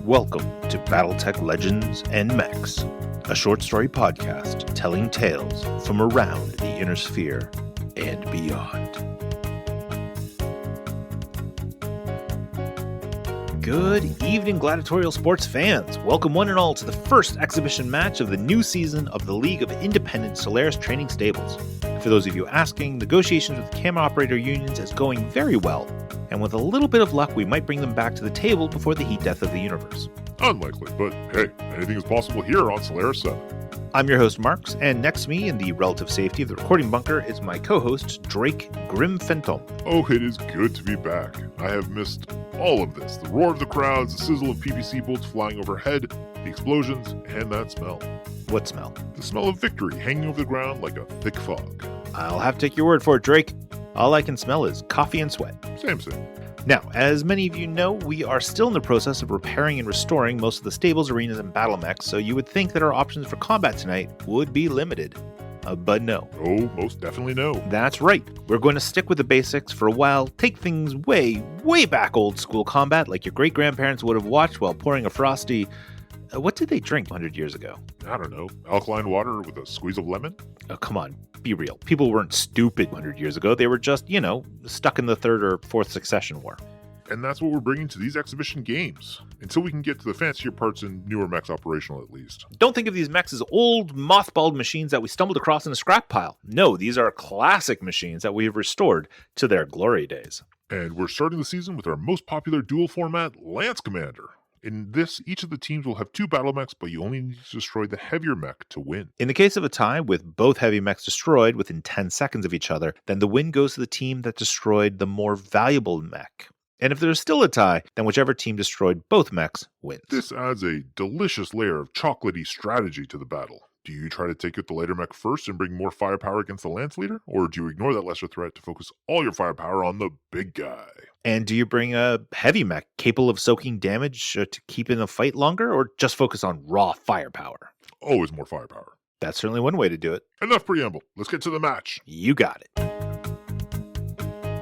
Welcome to Battletech Legends and Mechs, a short story podcast telling tales from around the Inner Sphere and beyond. Good evening, gladiatorial sports fans. Welcome one and all to the first exhibition match of the new season of the League of Independent Solaris Training Stables. For those of you asking, negotiations with camera operator unions is going very well, and with a little bit of luck, we might bring them back to the table before the heat death of the universe. Unlikely, but hey, anything is possible here on Solaris 7. I'm your host, Marks, and next to me in the relative safety of the recording bunker is my co-host, Drake Grim Phantom. Oh, it is good to be back. I have missed all of this. The roar of the crowds, the sizzle of PPC bolts flying overhead, the explosions, and that smell. What smell? The smell of victory hanging over the ground like a thick fog. I'll have to take your word for it, Drake. All I can smell is coffee and sweat. Same. Now, as many of you know, we are still in the process of repairing and restoring most of the stables, arenas, and battle mechs, so you would think that our options for combat tonight would be limited. But no. Oh, most definitely no. That's right. We're going to stick with the basics for a while, take things way back old school combat like your great-grandparents would have watched while pouring a frosty... what did they drink 100 years ago? I don't know. Alkaline water with a squeeze of lemon? Oh, come on. Be real. People weren't stupid 100 years ago. They were just, stuck in the third or fourth succession war. And that's what we're bringing to these exhibition games, until we can get to the fancier parts and newer mechs operational at least. Don't think of these mechs as old, mothballed machines that we stumbled across in a scrap pile. No, these are classic machines that we have restored to their glory days. And we're starting the season with our most popular duel format, Lance Commander. In this, each of the teams will have two battle mechs, but you only need to destroy the heavier mech to win. In the case of a tie, with both heavy mechs destroyed within 10 seconds of each other, then the win goes to the team that destroyed the more valuable mech. And if there's still a tie, then whichever team destroyed both mechs wins. This adds a delicious layer of chocolatey strategy to the battle. Do you try to take out the lighter mech first and bring more firepower against the Lance leader? Or do you ignore that lesser threat to focus all your firepower on the big guy? And do you bring a heavy mech capable of soaking damage to keep in the fight longer, or just focus on raw firepower? Always more firepower. That's certainly one way to do it. Enough preamble. Let's get to the match. You got it.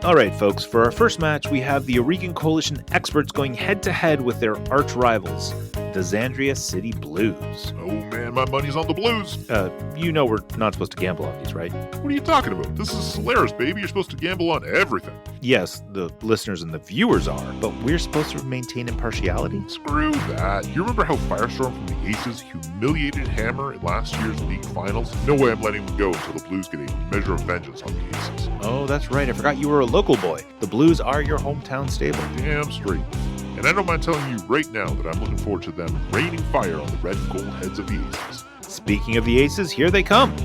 Alright folks, for our first match, we have the Oregon Coalition experts going head-to-head with their arch rivals, the Xandria City Blues. Oh man, my money's on the Blues. We're not supposed to gamble on these, right? What are you talking about? This is Solaris, baby. You're supposed to gamble on everything. Yes, the listeners and the viewers are, but we're supposed to maintain impartiality? Screw that. You remember how Firestorm from the Aces humiliated Hammer in last year's league finals? No way I'm letting them go until the Blues get a measure of vengeance on the Aces. Oh, that's right. I forgot you were a local boy. The Blues are your hometown stable. Damn straight. And I don't mind telling you right now that I'm looking forward to them raining fire on the red and gold heads of the Aces. Speaking of the Aces, here they come.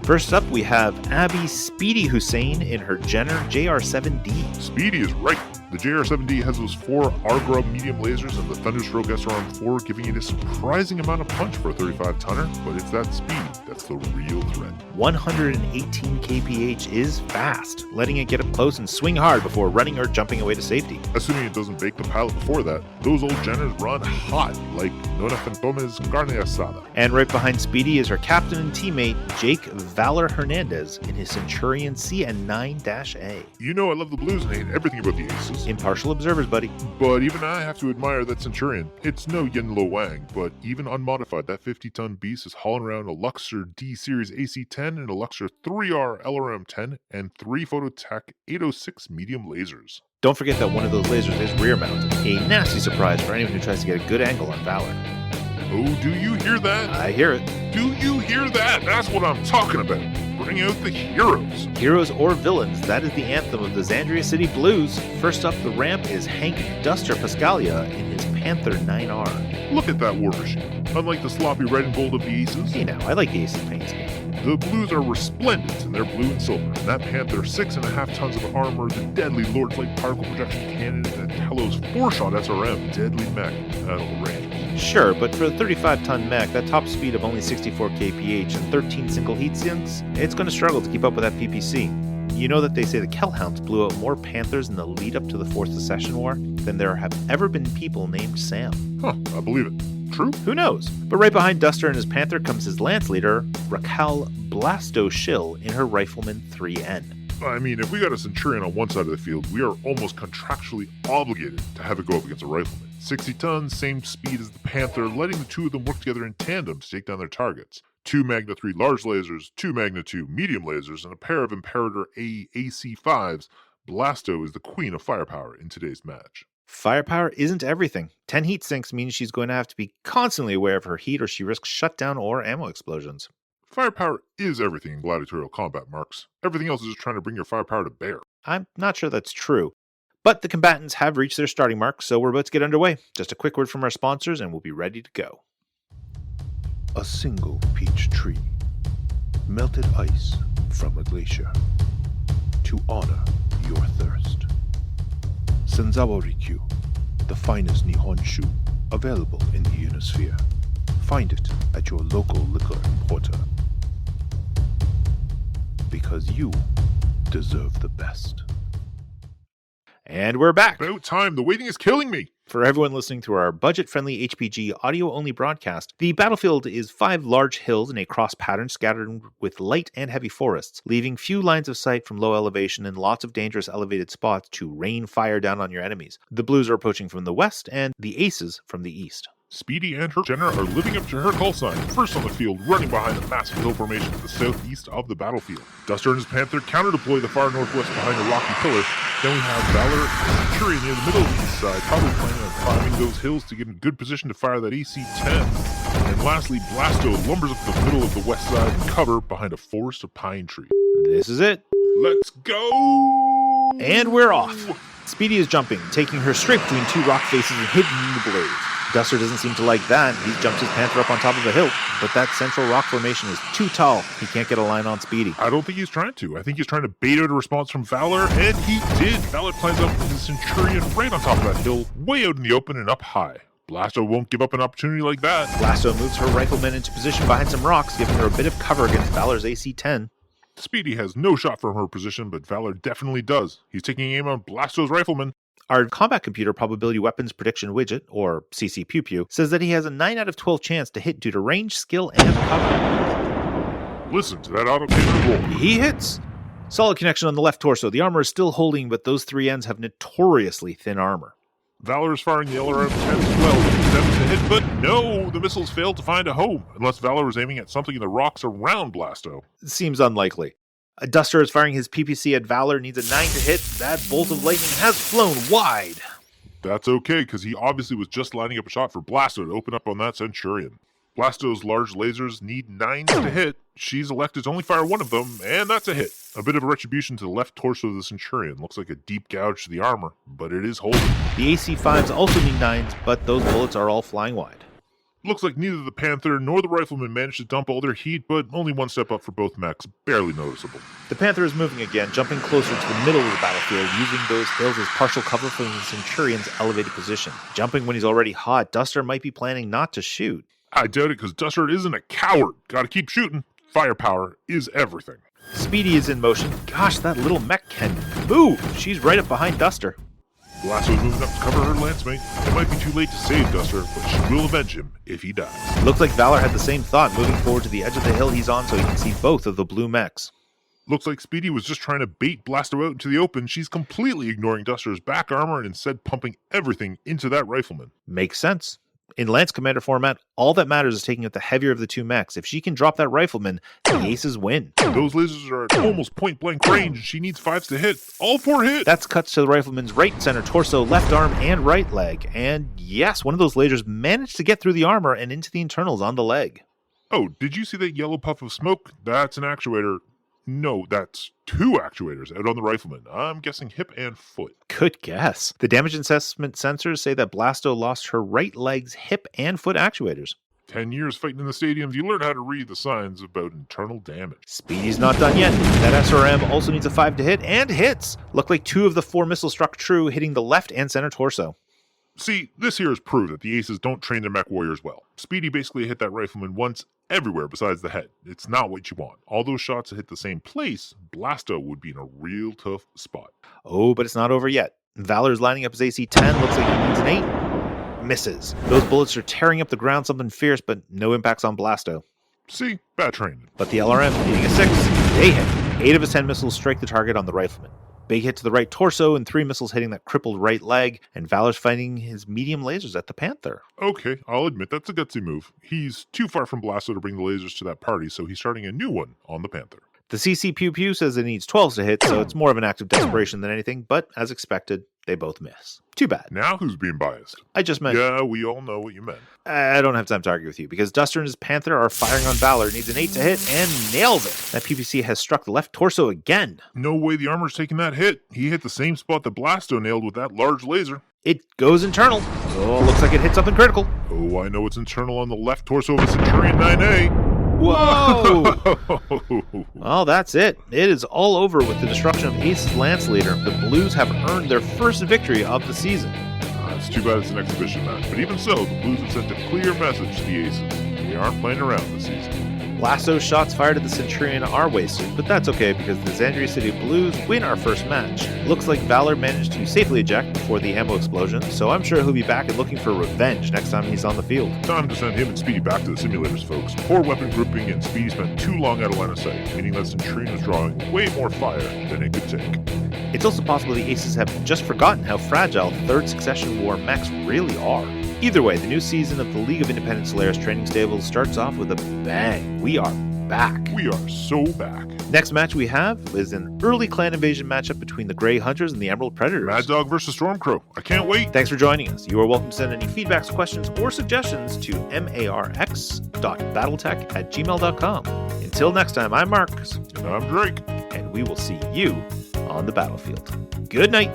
First up, we have Abby Speedy Hussein in her Jenner JR7D. Speedy is right. The JR7D has those 4 Argrub medium lasers and the Thunderstroke SRM4 giving it a surprising amount of punch for a 35-tonner, but it's that speed that's the real threat. 118 kph is fast, letting it get up close and swing hard before running or jumping away to safety. Assuming it doesn't bake the pallet before that, those old Jenners run hot, like Nona Fantome's carne asada. And right behind Speedy is her captain and teammate, Jake Valor Hernandez, in his Centurion CN9-A. You know I love the Blues and hate everything about the Aces. Impartial observers, buddy. But even I have to admire that Centurion. It's no Yin Lo Wang, but even unmodified, that 50-ton beast is hauling around a Luxor D-Series AC-10 and a Luxor 3R LRM-10 and 3 Phototech 806 medium lasers. Don't forget that one of those lasers is rear-mounted. A nasty surprise for anyone who tries to get a good angle on Valor. Oh, do you hear that? I hear it. Do you hear that? That's what I'm talking about. Bring out the heroes. Heroes or villains, that is the anthem of the Xandria City Blues. First up the ramp is Hank Duster Pascalia in his Panther 9R. Look at that war machine. Unlike the sloppy red and gold of the Aces. Hey now, I like the Aces paint scheme. The Blues are resplendent in their blue and silver, and that Panther 6.5 tons of armor, the deadly Lord's Light particle projection cannon, and the Telos 4-shot SRM, deadly mech, that'll range. Sure, but for the 35-ton mech, that top speed of only 64 kph and 13 single heat sinks, it's going to struggle to keep up with that PPC. You know that they say the Kellhounds blew out more Panthers in the lead up to the 4th Secession War than there have ever been people named Sam. Huh, I believe it. True? Who knows? But right behind Duster and his Panther comes his Lance leader, Raquel Blasto Schill in her Rifleman 3N. I mean, if we got a Centurion on one side of the field, we are almost contractually obligated to have it go up against a Rifleman. 60 tons, same speed as the Panther, letting the two of them work together in tandem to take down their targets. 2 Magna 3 large lasers, 2 Magna 2 medium lasers, and a pair of Imperator A AC-5s. Blasto is the queen of firepower in today's match. Firepower isn't everything. 10 heat sinks means she's going to have to be constantly aware of her heat or she risks shutdown or ammo explosions. Firepower is everything in gladiatorial combat, Marks. Everything else is just trying to bring your firepower to bear. I'm not sure that's true. But the combatants have reached their starting mark, so we're about to get underway. Just a quick word from our sponsors and we'll be ready to go. A single peach tree, melted ice from a glacier, to honor your thirst. Senzawa Rikyu, the finest Nihonshu, available in the Uniosphere. Find it at your local liquor importer. Because you deserve the best. And we're back! About time, the waiting is killing me! For everyone listening to our budget-friendly HPG audio-only broadcast, the battlefield is 5 large hills in a cross pattern scattered with light and heavy forests, leaving few lines of sight from low elevation and lots of dangerous elevated spots to rain fire down on your enemies. The Blues are approaching from the west and the Aces from the east. Speedy and her Jenner are living up to her call sign, first on the field, running behind a massive hill formation to the southeast of the battlefield. Duster and his Panther counter-deploy the far northwest behind a rocky pillar. Then we have Valor and Centurion near the middle of the east side, probably planning on climbing those hills to get in good position to fire that AC-10. And lastly, Blasto lumbers up the middle of the west side and cover behind a forest of pine trees. This is it. Let's go! And we're off. Speedy is jumping, taking her straight between 2 rock faces and hidden in the blaze. Duster doesn't seem to like that. He jumps his Panther up on top of a hill, but that central rock formation is too tall. He can't get a line on Speedy. I don't think he's trying to. I think he's trying to bait out a response from Valor, and he did. Valor climbs up with the Centurion right on top of that hill, way out in the open and up high. Blasto won't give up an opportunity like that. Blasto moves her Rifleman into position behind some rocks, giving her a bit of cover against Valor's AC-10. Speedy has no shot from her position, but Valor definitely does. He's taking aim on Blasto's Rifleman. Our Combat Computer Probability Weapons Prediction Widget, or CC Pew Pew, says that he has a 9 out of 12 chance to hit due to range, skill, and cover. Listen to that auto-cannon roll. He hits! Solid connection on the left torso. The armor is still holding, but those 3 ends have notoriously thin armor. Valor is firing the LRM-10 as well. 7 to hit, but no! The missiles failed to find a home, unless Valor was aiming at something in the rocks around Blasto. Seems unlikely. Duster is firing his PPC at Valor, needs a 9 to hit. That bolt of lightning has flown wide. That's okay, because he obviously was just lining up a shot for Blasto to open up on that Centurion. Blasto's large lasers need 9s to hit. She's elected to only fire 1 of them, and that's a hit. A bit of a retribution to the left torso of the Centurion. Looks like a deep gouge to the armor, but it is holding. The AC-5s also need 9s, but those bullets are all flying wide. Looks like neither the Panther nor the Rifleman managed to dump all their heat, but only 1 step up for both mechs, barely noticeable. The Panther is moving again, jumping closer to the middle of the battlefield, using those hills as partial cover from the Centurion's elevated position. Jumping when he's already hot, Duster might be planning not to shoot. I doubt it, because Duster isn't a coward. Gotta keep shooting. Firepower is everything. Speedy is in motion. Gosh, that little mech can move! She's right up behind Duster. Blasto's moving up to cover her lance mate. It might be too late to save Duster, but she will avenge him if he dies. Looks like Valor had the same thought, moving forward to the edge of the hill he's on so he can see both of the blue mechs. Looks like Speedy was just trying to bait Blasto out into the open. She's completely ignoring Duster's back armor and instead pumping everything into that Rifleman. Makes sense. In Lance Commander format, all that matters is taking out the heavier of the 2 mechs. If she can drop that Rifleman, the Aces win. Those lasers are at almost point-blank range. She needs 5s to hit. All 4 hit! That's cuts to the Rifleman's right center torso, left arm, and right leg. And yes, one of those lasers managed to get through the armor and into the internals on the leg. Oh, did you see that yellow puff of smoke? That's an actuator. No, that's 2 actuators out on the Rifleman. I'm guessing hip and foot. Good guess. The damage assessment sensors say that Blasto lost her right leg's hip and foot actuators. 10 years fighting in the stadiums, you learn how to read the signs about internal damage. Speedy's not done yet. That SRM also needs a 5 to hit, and hits! Look like 2 of the 4 missiles struck true, hitting the left and center torso. See, this here has proved that the Aces don't train their mech warriors well. Speedy basically hit that Rifleman once everywhere besides the head. It's not what you want. All those shots that hit the same place, Blasto would be in a real tough spot. Oh, but it's not over yet. Valor's lining up his AC-10, looks like he needs an 8. Misses. Those bullets are tearing up the ground something fierce, but no impacts on Blasto. See, bad training. But the LRM, needing a 6, they hit. 8 of his 10 missiles strike the target on the Rifleman. Big hit to the right torso and 3 missiles hitting that crippled right leg, and Valor's fighting his medium lasers at the Panther. Okay, I'll admit that's a gutsy move. He's too far from Blasto to bring the lasers to that party, so he's starting a new one on the Panther. The CC Pew Pew says it needs 12s to hit, so it's more of an act of desperation than anything, but as expected, they both miss. Too bad. Now who's being biased? I just meant... Yeah, we all know what you meant. I don't have time to argue with you, because Duster and his Panther are firing on Valor, needs an 8 to hit, and nails it. That PPC has struck the left torso again. No way the armor's taking that hit. He hit the same spot that Blasto nailed with that large laser. It goes internal. Oh, looks like it hit something critical. Oh, I know it's internal on the left torso of a Centurion 9A. Whoa! Well, that's it. It is all over with the destruction of Ace's Lance Leader. The Blues have earned their first victory of the season. It's too bad it's an exhibition match, but even so, the Blues have sent a clear message to the Aces. They aren't playing around this season. Blasto's shots fired at the Centurion are wasted, but that's okay because the Xandria City Blues win our first match. Looks like Valor managed to safely eject before the ammo explosion, so I'm sure he'll be back and looking for revenge next time he's on the field. Time to send him and Speedy back to the simulators, folks. Poor weapon grouping and Speedy spent too long out of line of sight, meaning that Centurion was drawing way more fire than it could take. It's also possible the Aces have just forgotten how fragile third succession war mechs really are. Either way, the new season of the League of Independent Solaris training stables starts off with a bang. We are back. We are so back. Next match we have is an early clan invasion matchup between the Grey Hunters and the Emerald Predators. Mad Dog versus Stormcrow. I can't wait. Thanks for joining us. You are welcome to send any feedbacks, questions, or suggestions to marx.battletech@gmail.com. Until next time, I'm Marcus. And I'm Drake. And we will see you on the battlefield. Good night.